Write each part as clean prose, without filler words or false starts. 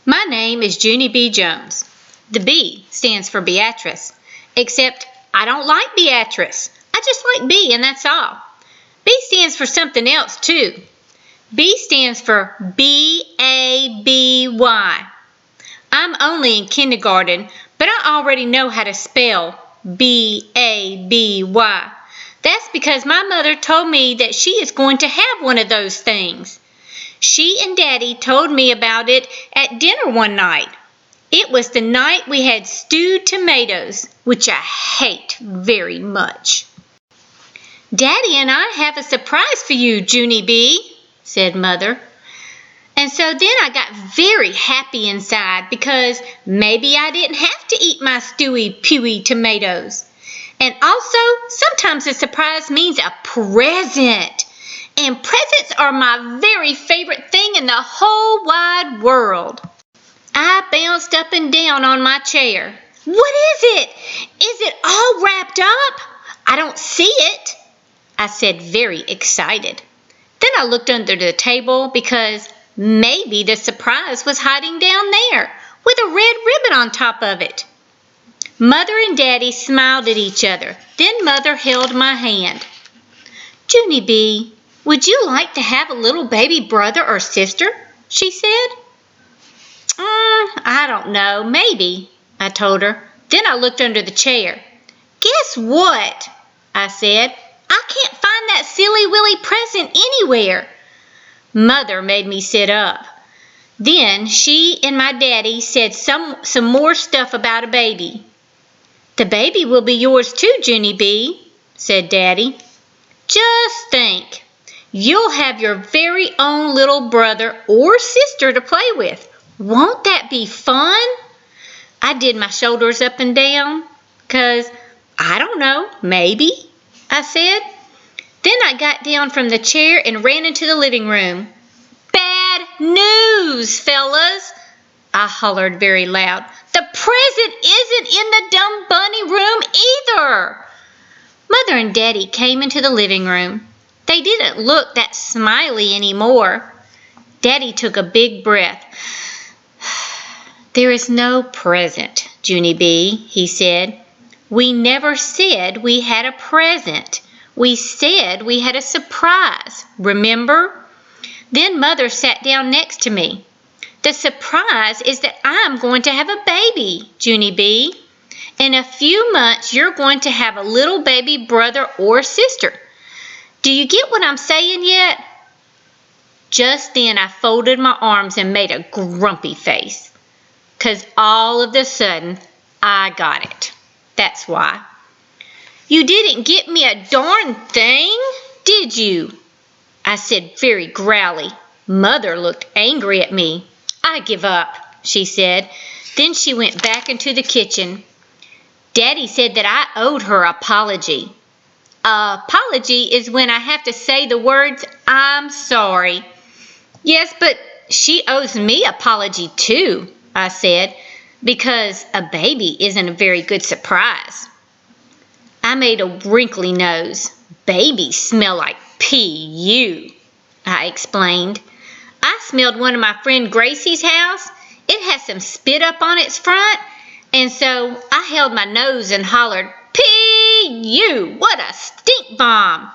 My name is Junie B. Jones. The B stands for Beatrice, except I don't like Beatrice. I just like B and that's all. B stands for something else too. B stands for B-A-B-Y. I'm only in kindergarten, but I already know how to spell B-A-B-Y. That's because my mother told me that she is going to have one of those things. She and Daddy told me about it at dinner one night. It was the night we had stewed tomatoes, which I hate very much. Daddy and I have a surprise for you, Junie B., said Mother. And so then I got very happy inside because maybe I didn't have to eat my stewy-pewy tomatoes. And also, sometimes a surprise means a present. And presents are my very favorite thing in the whole wide world. I bounced up and down on my chair. What is it? Is it all wrapped up? I don't see it, I said, very excited. Then I looked under the table because maybe the surprise was hiding down there with a red ribbon on top of it. Mother and Daddy smiled at each other. Then Mother held my hand. Junie B., would you like to have a little baby brother or sister? She said. I don't know, maybe, I told her. Then I looked under the chair. Guess what? I said. I can't find that silly-willy present anywhere. Mother made me sit up. Then she and my daddy said some more stuff about a baby. The baby will be yours too, Junie B., said Daddy. Just think. You'll have your very own little brother or sister to play with. Won't that be fun? I did my shoulders up and down, 'cause I don't know, maybe, I said. Then I got down from the chair and ran into the living room. Bad news, fellas, I hollered very loud. The present isn't in the dumb bunny room either. Mother and Daddy came into the living room. They didn't look that smiley anymore. Daddy took a big breath. There is no present, Junie B., he said. We never said we had a present. We said we had a surprise, remember? Then Mother sat down next to me. The surprise is that I'm going to have a baby, Junie B. In a few months, you're going to have a little baby brother or sister. Do you get what I'm saying yet? Just then I folded my arms and made a grumpy face. 'Cause all of a sudden, I got it. That's why. You didn't get me a darn thing, did you? I said very growly. Mother looked angry at me. I give up, she said. Then she went back into the kitchen. Daddy said that I owed her an apology. Apology is when I have to say the words, I'm sorry. Yes, but she owes me an apology too, I said, because a baby isn't a very good surprise. I made a wrinkly nose. Babies smell like P.U., I explained. I smelled one of my friend Gracie's house. It has some spit up on its front, and so I held my nose and hollered, P.U., what a stink bomb!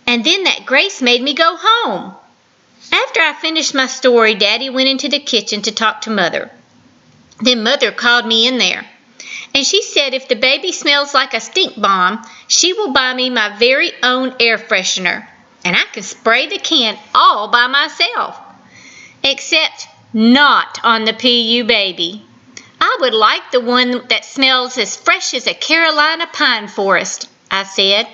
And then that Grace made me go home. After I finished my story, Daddy went into the kitchen to talk to Mother. Then Mother called me in there, and she said if the baby smells like a stink bomb, she will buy me my very own air freshener, and I can spray the can all by myself. Except not on the P.U. baby. I would like the one that smells as fresh as a Carolina pine forest, I said.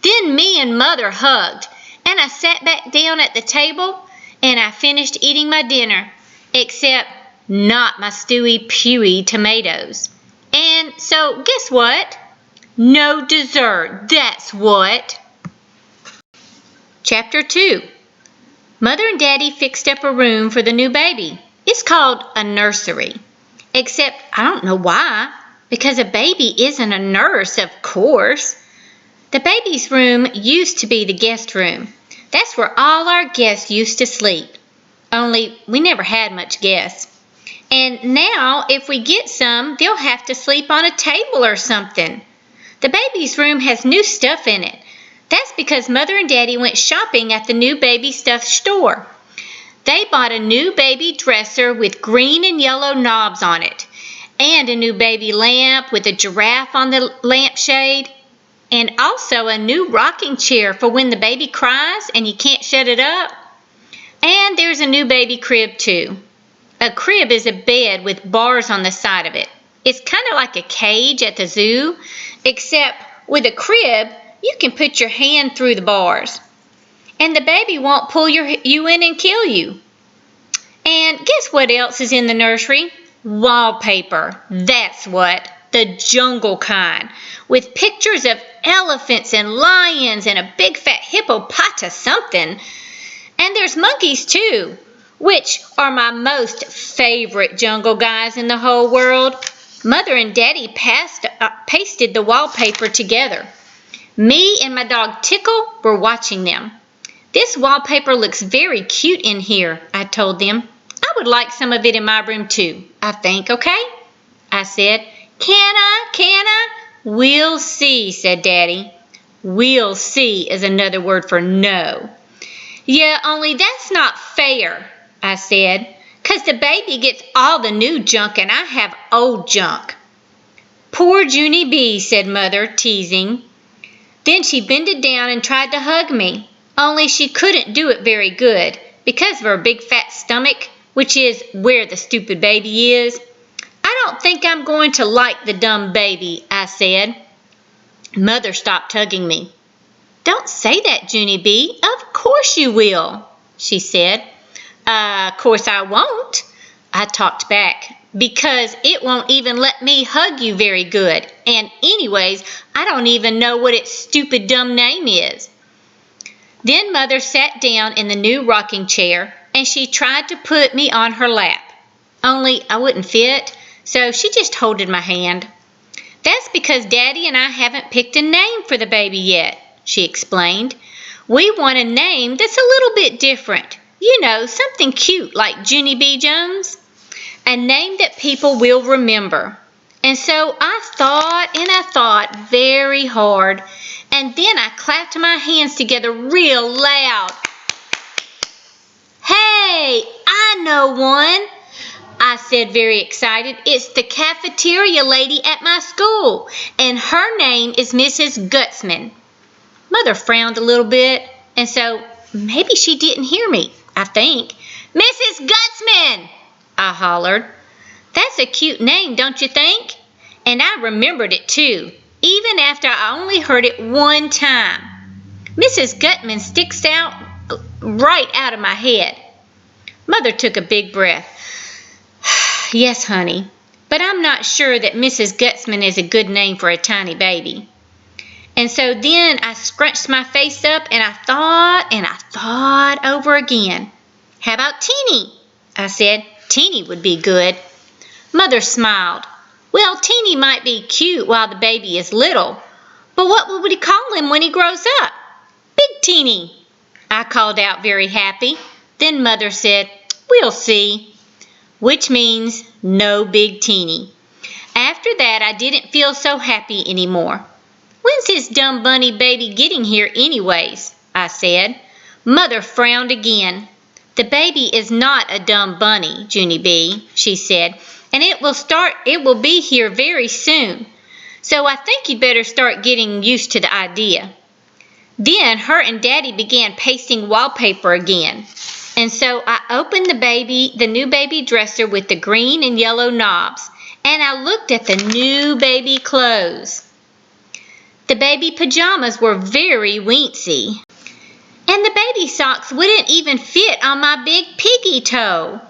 Then me and Mother hugged, and I sat back down at the table, and I finished eating my dinner, except not my stewy-pewy tomatoes. And so, guess what? No dessert, that's what. Chapter 2. Mother and Daddy fixed up a room for the new baby. It's called a nursery. Except I don't know why, because a baby isn't a nurse, of course. The baby's room used to be the guest room. That's where all our guests used to sleep. Only we never had much guests. And now, if we get some, they'll have to sleep on a table or something. The baby's room has new stuff in it. That's because Mother and Daddy went shopping at the new baby stuff store. They bought a new baby dresser with green and yellow knobs on it, and a new baby lamp with a giraffe on the lampshade, and also a new rocking chair for when the baby cries and you can't shut it up. And there's a new baby crib too. A crib is a bed with bars on the side of it. It's kind of like a cage at the zoo, except with a crib, you can put your hand through the bars. And the baby won't pull you in and kill you. And guess what else is in the nursery? Wallpaper. That's what. The jungle kind. With pictures of elephants and lions and a big fat hippopotamus something. And there's monkeys too, which are my most favorite jungle guys in the whole world. Mother and Daddy pasted the wallpaper together. Me and my dog Tickle were watching them. This wallpaper looks very cute in here, I told them. I would like some of it in my room too, I think, okay? I said. Can I? We'll see, said Daddy. We'll see is another word for no. Yeah, only that's not fair, I said, 'cause the baby gets all the new junk and I have old junk. Poor Junie B, said Mother, teasing. Then she bended down and tried to hug me, only she couldn't do it very good because of her big fat stomach, which is where the stupid baby is. I don't think I'm going to like the dumb baby, I said. Mother stopped hugging me. Don't say that, Junie B. Of course you will, she said. Of course I won't, I talked back, because it won't even let me hug you very good. And anyways, I don't even know what its stupid dumb name is. Then Mother sat down in the new rocking chair and she tried to put me on her lap. Only I wouldn't fit, so she just holded my hand. That's because Daddy and I haven't picked a name for the baby yet, she explained. We want a name that's a little bit different. You know, something cute like Junie B. Jones. A name that people will remember. And so I thought very hard. And then I clapped my hands together real loud. Hey, I know one, I said very excited. It's the cafeteria lady at my school. And her name is Mrs. Gutzman. Mother frowned a little bit. And so maybe she didn't hear me, I think. Mrs. Gutzman, I hollered. That's a cute name, don't you think? And I remembered it too, even after I only heard it one time. Mrs. Gutzman sticks out right out of my head. Mother took a big breath. Yes, honey, but I'm not sure that Mrs. Gutzman is a good name for a tiny baby. And so then I scrunched my face up and I thought over again. How about Teeny? I said. Teeny would be good. Mother smiled. Well, Teeny might be cute while the baby is little, but what would we call him when he grows up? Big Teeny, I called out very happy. Then Mother said, we'll see, which means no Big Teeny. After that, I didn't feel so happy anymore. When's his dumb bunny baby getting here anyways? I said. Mother frowned again. The baby is not a dumb bunny, Junie B, she said, and it will be here very soon. So I think you better start getting used to the idea. Then her and Daddy began pasting wallpaper again. And so I opened the new baby dresser with the green and yellow knobs, and I looked at the new baby clothes. The baby pajamas were very weensy. And the baby socks wouldn't even fit on my big piggy toe.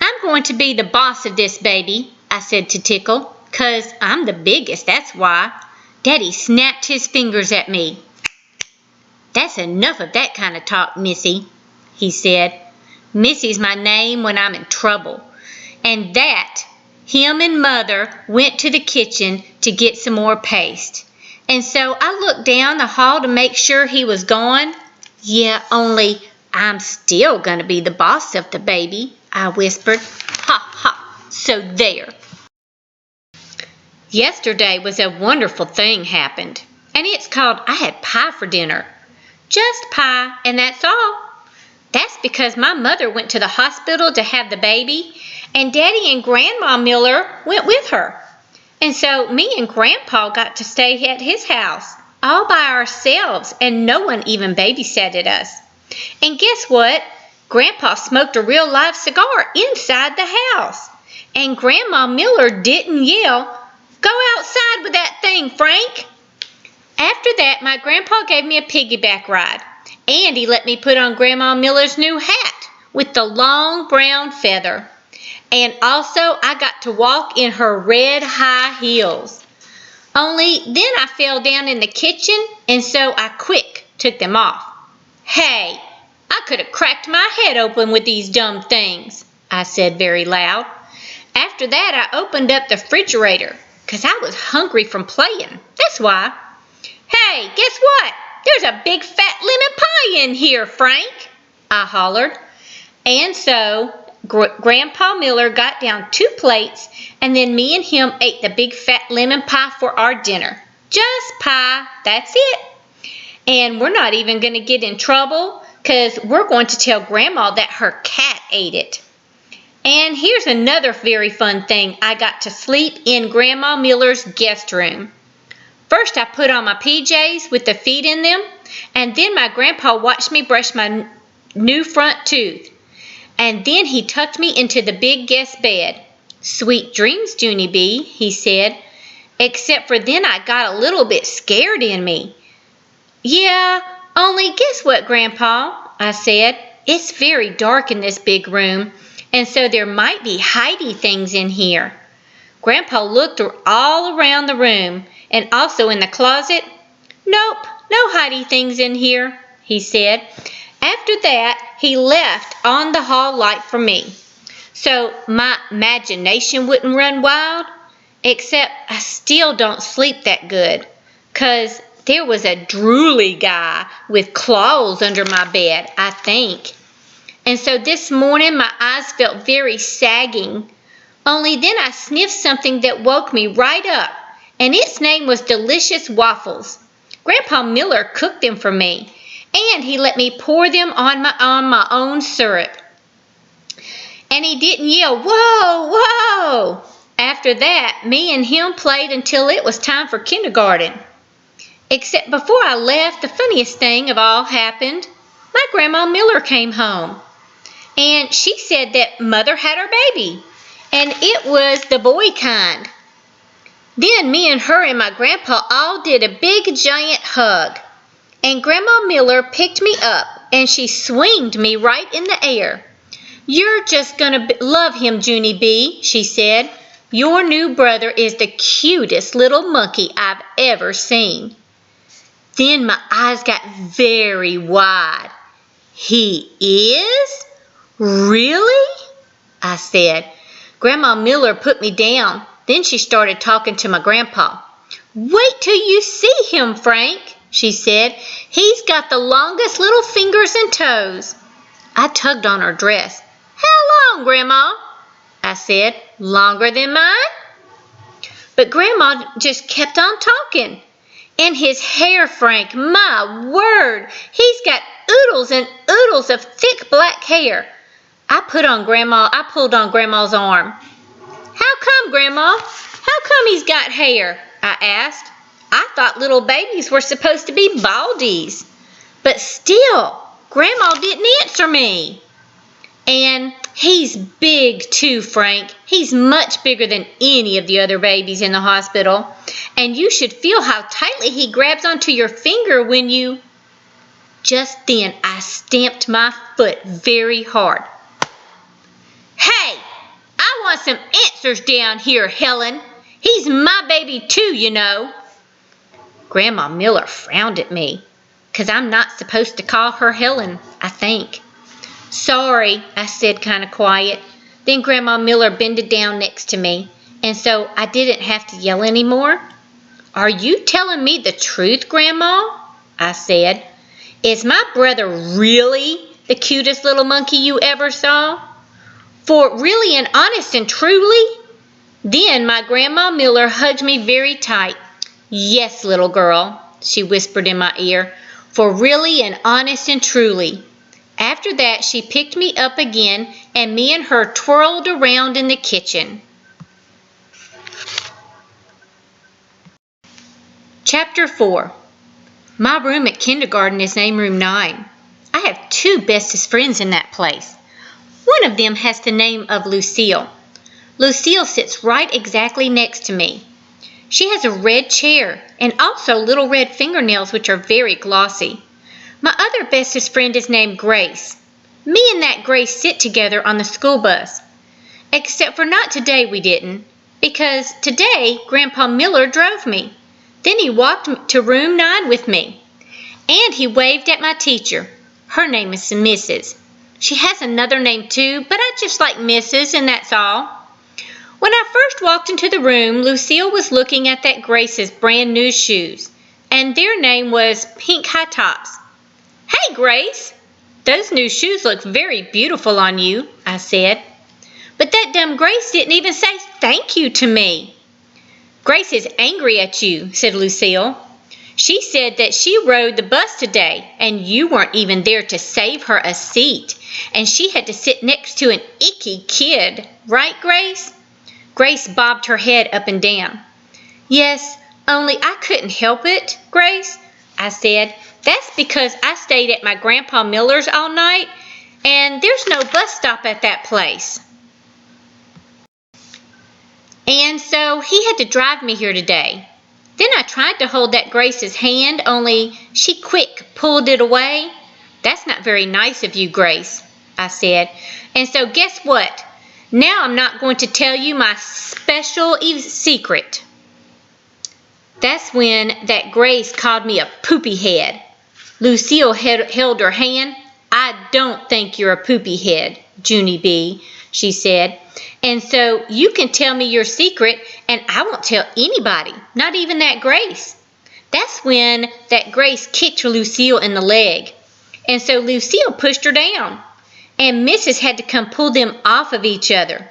I'm going to be the boss of this baby, I said to Tickle, 'cause I'm the biggest, that's why. Daddy snapped his fingers at me. That's enough of that kind of talk, Missy, he said. Missy's my name when I'm in trouble. And that, him and Mother went to the kitchen to get some more paste. And so I looked down the hall to make sure he was gone. Yeah, only I'm still going to be the boss of the baby, I whispered. Ha, ha, So there. Yesterday was a wonderful thing happened, and it's called I had pie for dinner. Just pie, and that's all. That's because my mother went to the hospital to have the baby, and Daddy and Grandma Miller went with her. And so me and Grandpa got to stay at his house, all by ourselves, and no one even babysat us. And guess what? Grandpa smoked a real live cigar inside the house. And Grandma Miller didn't yell, "Go outside with that thing, Frank." After that, my grandpa gave me a piggyback ride, and he let me put on Grandma Miller's new hat with the long brown feather. And also, I got to walk in her red high heels. Only then I fell down in the kitchen, and so I quick took them off. "Hey, I could have cracked my head open with these dumb things," I said very loud. After that, I opened up the refrigerator, 'cause I was hungry from playing. That's why. "Hey, guess what? There's a big fat lemon pie in here, Frank," I hollered. And so Grandpa Miller got down 2 plates, and then me and him ate the big fat lemon pie for our dinner. Just pie, that's it. And we're not even going to get in trouble, 'cause we're going to tell Grandma that her cat ate it. And here's another very fun thing. I got to sleep in Grandma Miller's guest room. First, I put on my PJs with the feet in them, and then my grandpa watched me brush my new front tooth. And then he tucked me into the big guest bed. "Sweet dreams, Junie B," he said. Except for then I got a little bit scared in me. "Yeah, only guess what, Grandpa?" I said. "It's very dark in this big room, and so there might be hidey things in here." Grandpa looked all around the room and also in the closet. "Nope, no hidey things in here," he said. After that, he left on the hall light for me, so my imagination wouldn't run wild, except I still don't sleep that good, 'cause there was a drooly guy with claws under my bed, I think. And so this morning my eyes felt very sagging, only then I sniffed something that woke me right up, and its name was Delicious Waffles. Grandpa Miller cooked them for me, and he let me pour them on my own syrup. And he didn't yell, "Whoa, whoa!" After that, me and him played until it was time for kindergarten. Except before I left, the funniest thing of all happened. My Grandma Miller came home, and she said that Mother had her baby, and it was the boy kind. Then me and her and my grandpa all did a big giant hug. And Grandma Miller picked me up, and she swinged me right in the air. "You're just gonna love him, Junie B," she said. "Your new brother is the cutest little monkey I've ever seen." Then my eyes got very wide. "He is? Really?" I said. Grandma Miller put me down. Then she started talking to my grandpa. "Wait till you see him, Frank," she said. "He's got the longest little fingers and toes." I tugged on her dress. "How long, Grandma?" I said. "Longer than mine?" But Grandma just kept on talking. "And his hair, Frank, my word, he's got oodles and oodles of thick black hair." I pulled on Grandma's arm. "How come, Grandma? How come he's got hair?" I asked. I thought little babies were supposed to be baldies. But still, Grandma didn't answer me. "And he's big too, Frank. He's much bigger than any of the other babies in the hospital. And you should feel how tightly he grabs onto your finger when you..." Just then I stamped my foot very hard. "Hey, I want some answers down here, Helen. He's my baby too, you know." Grandma Miller frowned at me, 'cause I'm not supposed to call her Helen, I think. "Sorry," I said kind of quiet. Then Grandma Miller bended down next to me, and so I didn't have to yell anymore. "Are you telling me the truth, Grandma?" I said. "Is my brother really the cutest little monkey you ever saw? For really and honest and truly? Then my Grandma Miller hugged me very tight. Yes, little girl, she whispered in my ear, for really and honest and truly. After that, she picked me up again, and me and her twirled around in the kitchen. Chapter 4. My room at kindergarten is named Room 9. I have 2 bestest friends in that place. One of them has the name of Lucille. Lucille sits right exactly next to me. She has a red chair and also little red fingernails which are very glossy. My other bestest friend is named Grace. Me and that Grace sit together on the school bus. Except for not today we didn't, because today Grandpa Miller drove me. Then he walked to Room 9 with me. And he waved at my teacher. Her name is Mrs. She has another name too, but I just like Mrs. and that's all. When I first walked into the room, Lucille was looking at that Grace's brand new shoes, and their name was Pink High Tops. Hey, Grace! Those new shoes look very beautiful on you, I said. But that dumb Grace didn't even say thank you to me. Grace is angry at you, said Lucille. She said that she rode the bus today, and you weren't even there to save her a seat, and she had to sit next to an icky kid. Right, Grace? Grace bobbed her head up and down. Yes, only I couldn't help it, Grace, I said. That's because I stayed at my Grandpa Miller's all night, and there's no bus stop at that place. And so he had to drive me here today. Then I tried to hold that Grace's hand, only she quick pulled it away. That's not very nice of you, Grace, I said. And so guess what? Now I'm not going to tell you my special secret. That's when that Grace called me a poopy head. Lucille held her hand. I don't think you're a poopy head, Junie B., she said. And so you can tell me your secret and I won't tell anybody, not even that Grace. That's when that Grace kicked Lucille in the leg. And so Lucille pushed her down. And Mrs. had to come pull them off of each other.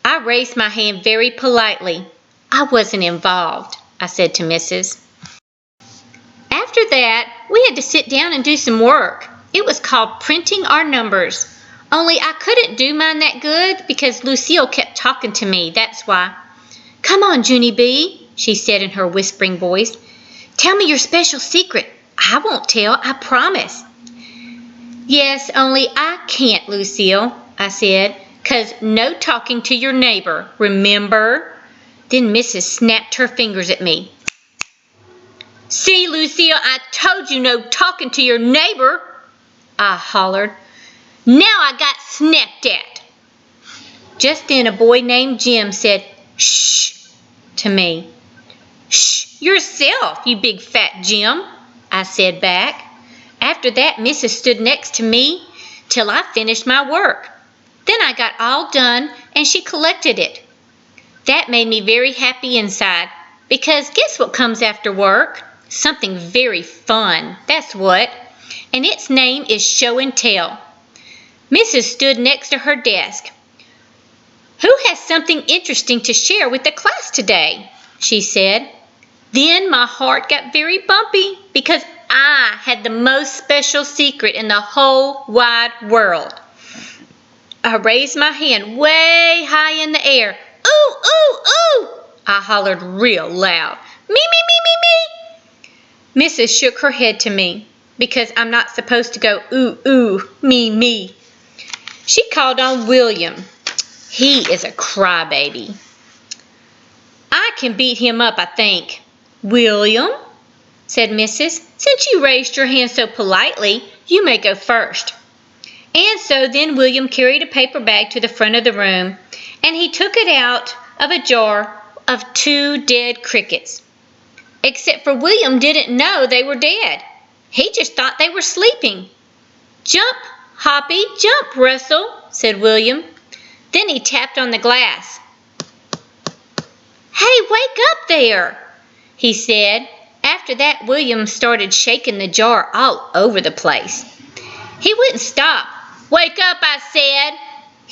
I raised my hand very politely. I wasn't involved, I said to Mrs. After that, we had to sit down and do some work. It was called printing our numbers. Only I couldn't do mine that good because Lucille kept talking to me, that's why. Come on, Junie B., she said in her whispering voice. Tell me your special secret. I won't tell, I promise. Yes, only I can't, Lucille, I said, 'cause no talking to your neighbor, remember? Then Mrs. snapped her fingers at me. See, Lucille, I told you no talking to your neighbor, I hollered. Now I got snapped at. Just then a boy named Jim said, shh, to me. Shh, yourself, you big fat Jim, I said back. After that, Mrs. stood next to me till I finished my work. Then I got all done and she collected it. That made me very happy inside because guess what comes after work? Something very fun, that's what. And its name is show and tell. Mrs. stood next to her desk. Who has something interesting to share with the class today? She said. Then my heart got very bumpy because I had the most special secret in the whole wide world. I raised my hand way high in the air. Ooh, ooh, ooh, I hollered real loud. Me, me, me, me, me. Mrs. shook her head to me because I'm not supposed to go ooh, ooh, me, me. She called on William. He is a crybaby. I can beat him up, I think. William, said Mrs., since you raised your hand so politely, you may go first. And so then William carried a paper bag to the front of the room, and he took it out of a jar of 2 dead crickets. Except for William didn't know they were dead. He just thought they were sleeping. Jump, Hoppy, jump, Russell, said William. Then he tapped on the glass. Hey, wake up there, he said. After that, William started shaking the jar all over the place. He wouldn't stop. Wake up, I said,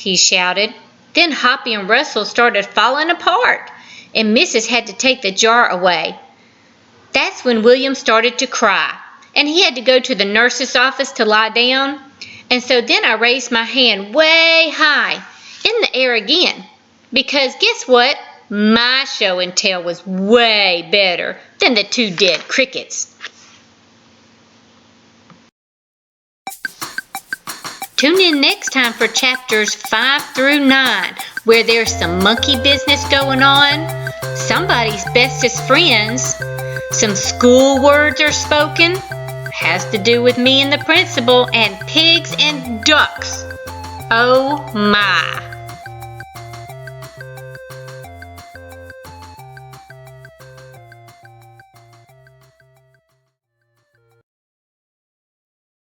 he shouted. Then Hoppy and Russell started falling apart, and Mrs. had to take the jar away. That's when William started to cry, and he had to go to the nurse's office to lie down. And so then I raised my hand way high in the air again, because guess what? My show and tell was way better than the two dead crickets. Tune in next time for chapters 5 through 9, where there's some monkey business going on, somebody's bestest friends, some school words are spoken, has to do with me and the principal, and pigs and ducks. Oh my!